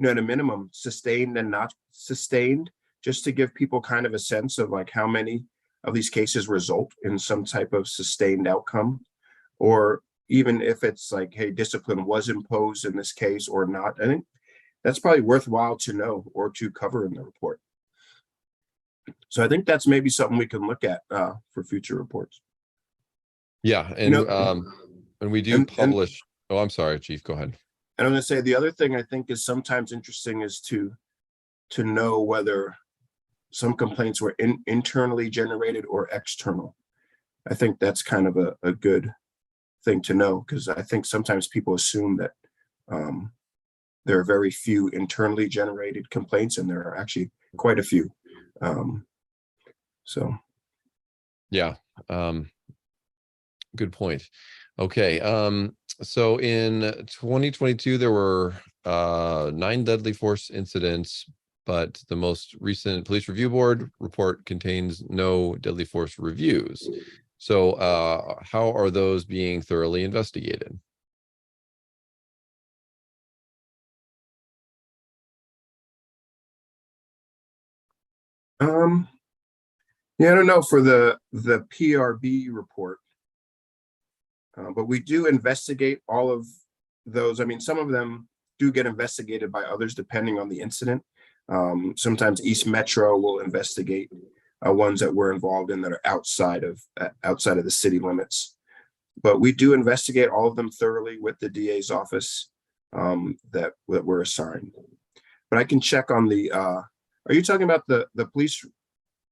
at a minimum, sustained and not sustained, just to give people kind of a sense of like how many of these cases result in some type of sustained outcome, or even if it's like, hey, discipline was imposed in this case or not. I think that's probably worthwhile to know or to cover in the report. So I think that's maybe something we can look at for future reports. Yeah, and we do publish. Oh, I'm sorry, Chief, go ahead. And I'm going to say the other thing I think is sometimes interesting is to know whether some complaints were internally generated or external. I think that's kind of a good thing to know, because I think sometimes people assume that there are very few internally generated complaints, and there are actually quite a few. Yeah, good point. Okay, so in 2022 there were 9 deadly force incidents, but the most recent Police Review Board report contains no deadly force reviews. So how are those being thoroughly investigated? Yeah, I don't know for the PRB report, but we do investigate all of those. I mean, some of them do get investigated by others depending on the incident. Sometimes East Metro will investigate ones that we're involved in that are outside of the city limits. But we do investigate all of them thoroughly with the DA's office that we're assigned. But I can check on the. Are you talking about the Police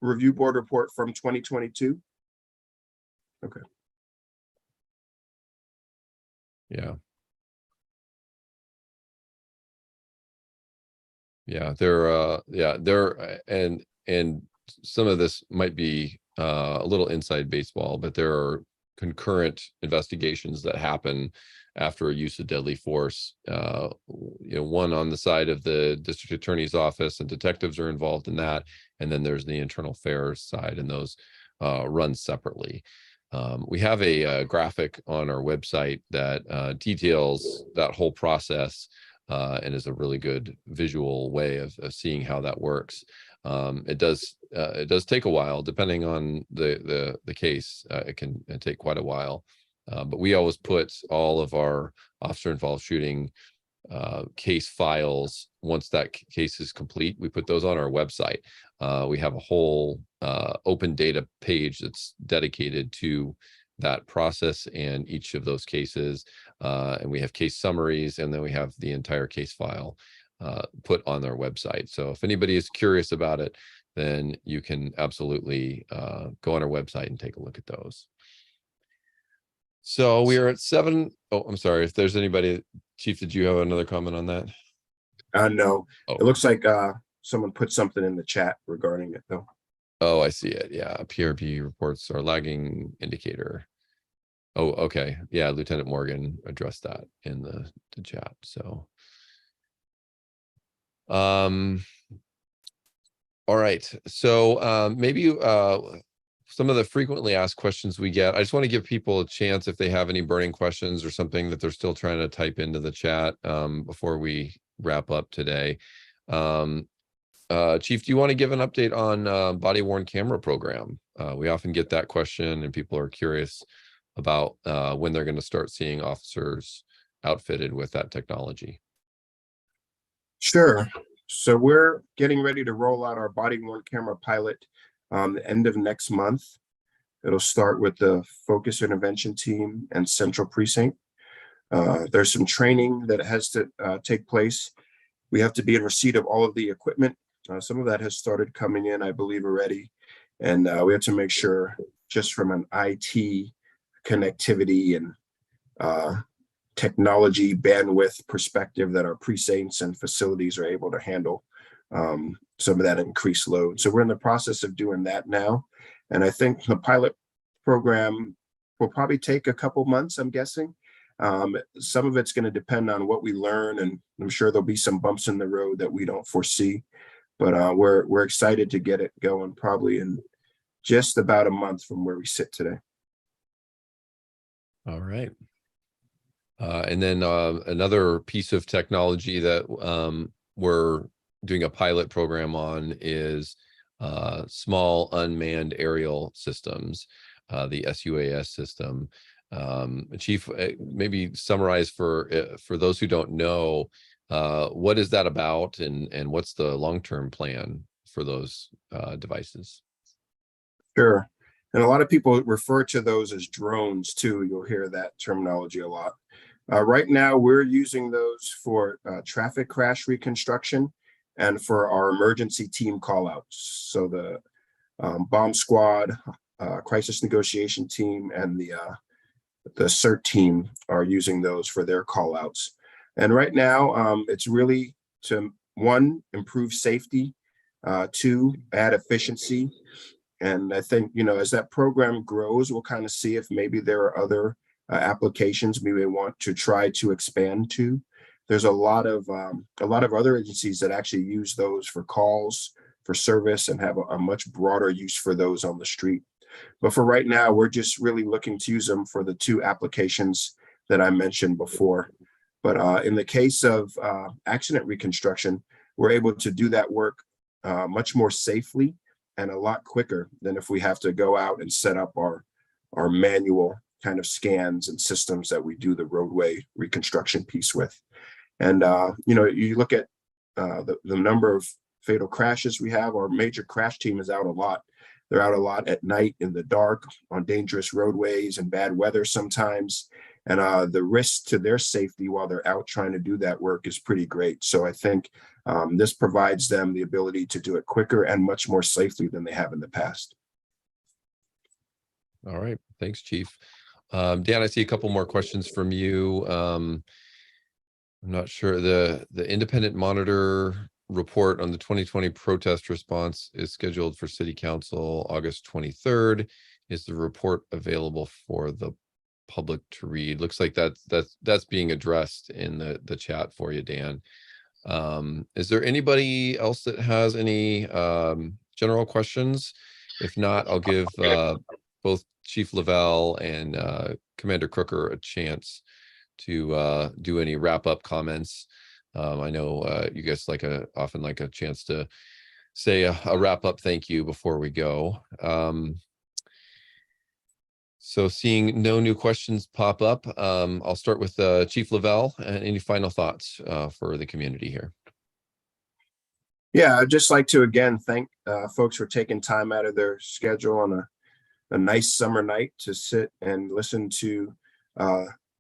Review Board report from 2022? Okay. Yeah. And some of this might be a little inside baseball, but there are concurrent investigations that happen after a use of deadly force. One on the side of the district attorney's office, and detectives are involved in that. And then there's the internal affairs side, and those run separately. We have a graphic on our website that details that whole process and is a really good visual way of seeing how that works. It does take a while, depending on the case. It can take quite a while, but we always put all of our officer involved shooting case files. Once that case is complete, we put those on our website. We have a whole open data page that's dedicated to that process and each of those cases, and we have case summaries, and then we have the entire case file put on their website. So if anybody is curious about it, then you can absolutely go on our website and take a look at those. So we are at 7. Oh, I'm sorry. If there's anybody, Chief, did you have another comment on that? No, Oh, it looks like someone put something in the chat regarding it though. oh, I see it. Yeah, PRB reports are lagging indicator. Oh, okay. Yeah, Lieutenant Morgan addressed that in the chat. So, all right. So, maybe some of the frequently asked questions we get, I just want to give people a chance if they have any burning questions or something that they're still trying to type into the chat before we wrap up today. Chief, do you want to give an update on body worn camera program? We often get that question and people are curious about when they're going to start seeing officers outfitted with that technology. Sure. So we're getting ready to roll out our body worn camera pilot the end of next month. It'll start with the focus intervention team and central precinct. There's some training that has to take place. We have to be in receipt of all of the equipment. Some of that has started coming in, I believe, already. And we have to make sure, just from an IT connectivity and technology bandwidth perspective, that our precincts and facilities are able to handle some of that increased load. So we're in the process of doing that now. And I think the pilot program will probably take a couple months, I'm guessing. Some of it's going to depend on what we learn, and I'm sure there'll be some bumps in the road that we don't foresee. But we're excited to get it going probably in just about a month from where we sit today. All right. And then another piece of technology that we're doing a pilot program on is small unmanned aerial systems, the SUAS system. Chief, maybe summarize for those who don't know, what is that about, and what's the long-term plan for those devices? Sure. And a lot of people refer to those as drones too. You'll hear that terminology a lot. Right now, we're using those for traffic crash reconstruction and for our emergency team callouts. So the bomb squad, crisis negotiation team, and the CERT team are using those for their callouts. And right now, it's really to, one, improve safety, two, add efficiency. And I think, as that program grows, we'll kind of see if maybe there are other applications we may want to try to expand to. There's a lot of other agencies that actually use those for calls, for service, and have a much broader use for those on the street. But for right now, we're just really looking to use them for the two applications that I mentioned before. But in the case of accident reconstruction, we're able to do that work much more safely and a lot quicker than if we have to go out and set up our manual kind of scans and systems that we do the roadway reconstruction piece with. And you look at the number of fatal crashes we have. Our major crash team is out a lot. They're out a lot at night in the dark on dangerous roadways and bad weather sometimes. And the risk to their safety while they're out trying to do that work is pretty great. So I think this provides them the ability to do it quicker and much more safely than they have in the past. All right. Thanks, Chief. Dan, I see a couple more questions from you. I'm not sure. The independent monitor report on the 2020 protest response is scheduled for City Council August 23rd. Is the report available for the public to read? Looks like that's being addressed in the chat for you, Dan. Is there anybody else that has any general questions? If not, I'll give both Chief Lovell and Commander Crooker a chance to do any wrap-up comments. I know you guys often like a chance to say a wrap-up thank you before we go. So seeing no new questions pop up, I'll start with Chief Lovell. Any final thoughts for the community here? Yeah, I'd just like to again thank folks for taking time out of their schedule on a nice summer night to sit and listen to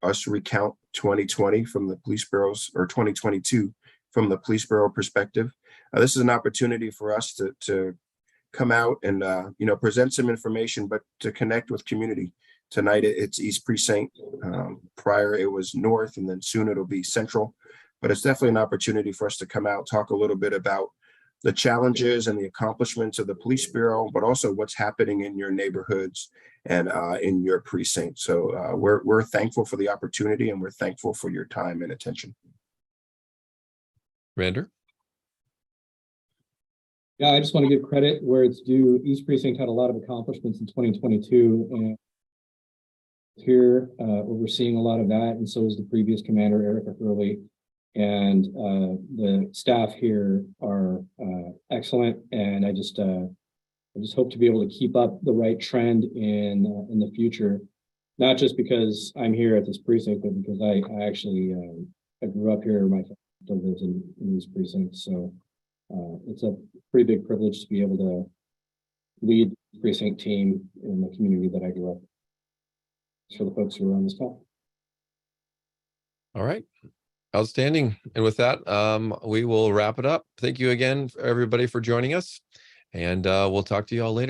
us recount 2020 from the police bureau's, or 2022 from the police bureau perspective. This is an opportunity for us to come out and present some information, but to connect with community. Tonight it's East Precinct. Prior it was North, and then soon it'll be Central. but it's definitely an opportunity for us to come out, talk a little bit about the challenges and the accomplishments of the police bureau, but also what's happening in your neighborhoods and in your precinct. So we're thankful for the opportunity, and we're thankful for your time and attention. Rander? Yeah, I just want to give credit where it's due. East Precinct had a lot of accomplishments in 2022, and here overseeing a lot of that, and so is the previous commander, Erica Hurley. And the staff here are excellent, and I just hope to be able to keep up the right trend in the future, not just because I'm here at this precinct, but because I actually I grew up here. My family lives in these precincts, so it's a pretty big privilege to be able to lead the precinct team in the community that I grew up. For the folks who are on this call. All right. Outstanding. And with that, we will wrap it up. Thank you again, everybody, for joining us. And we'll talk to you all later.